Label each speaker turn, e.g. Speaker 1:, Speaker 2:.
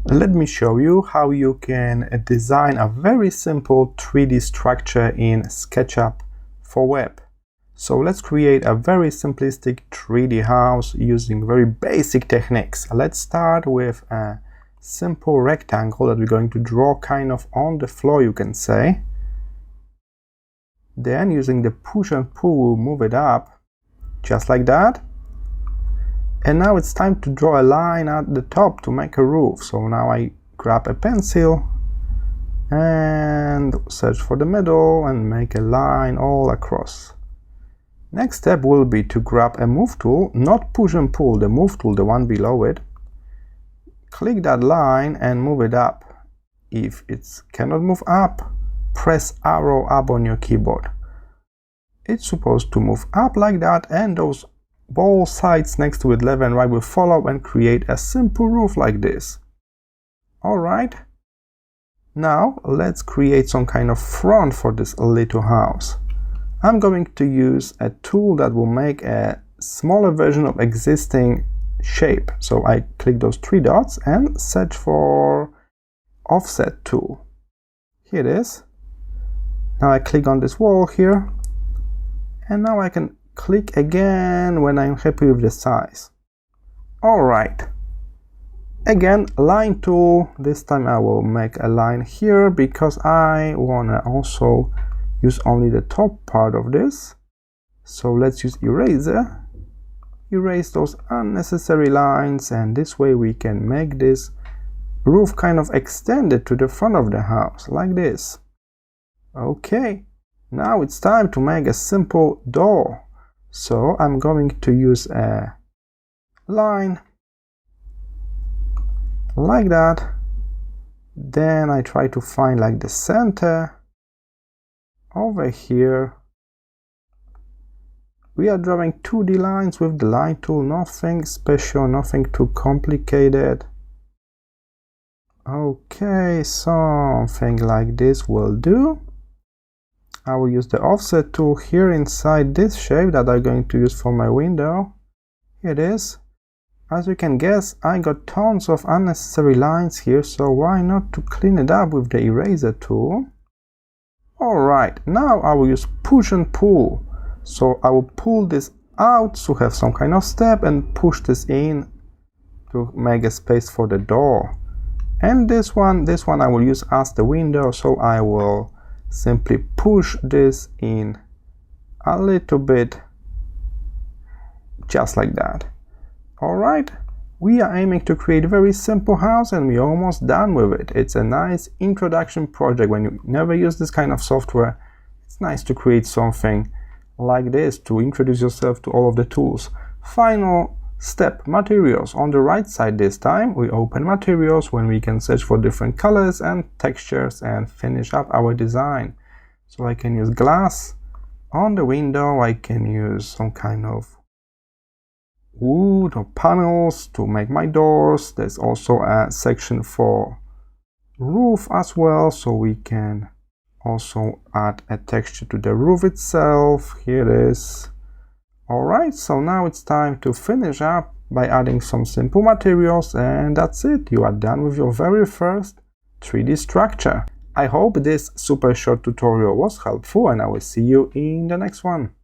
Speaker 1: Let me show you how you can design a very simple 3D structure in SketchUp for web. So let's create a very simplistic 3D house using very basic techniques. Let's start with a simple rectangle that we're going to draw kind of on the floor, you can say. Then using the push and pull, we'll move it up just like that. And now it's time to draw a line at the top to make a roof. So now I grab a pencil and search for the middle and make a line all across. Next step will be to grab a move tool, not push and pull, the move tool, the one below it. Click that line and move it up. If it cannot move up, press arrow up on your keyboard. It's supposed to move up like that, and those both sides next to it, left and right, will follow and create a simple roof like this. Alright, now let's create some kind of front for this little house. I'm going to use a tool that will make a smaller version of existing shape. So I click those three dots and search for offset tool. Here it is. Now I click on this wall here, and now I can click again when I'm happy with the size. Alright, again line tool. This time I will make a line here because I want to also use only the top part of this. So let's use eraser, erase those unnecessary lines, and this way we can make this roof kind of extended to the front of the house like this. Okay, now it's time to make a simple door. So I'm going to use a line like that. Then I try to find like the center over here. We are drawing 2D lines with the line tool, nothing special, nothing too complicated. Okay, something like this will do. I will use the offset tool here inside this shape that I'm going to use for my window. Here it is. As you can guess, I got tons of unnecessary lines here, so why not to clean it up with the eraser tool? Alright, now I will use push and pull. So I will pull this out to have some kind of step and push this in to make a space for the door. And this one I will use as the window, so I will simply push this in a little bit, just like that. Alright, we are aiming to create a very simple house and we're almost done with it. It's a nice introduction project. When you never use this kind of software, it's nice to create something like this to introduce yourself to all of the tools. Final step, materials. On the right side this time, we open materials when we can search for different colors and textures and finish up our design. So I can use glass on the window, I can use some kind of wood or panels to make my doors. There's also a section for roof as well, so we can also add a texture to the roof itself. Here it is. Alright, so now it's time to finish up by adding some simple materials, and that's it. You are done with your very first 3D structure. I hope this super short tutorial was helpful, and I will see you in the next one.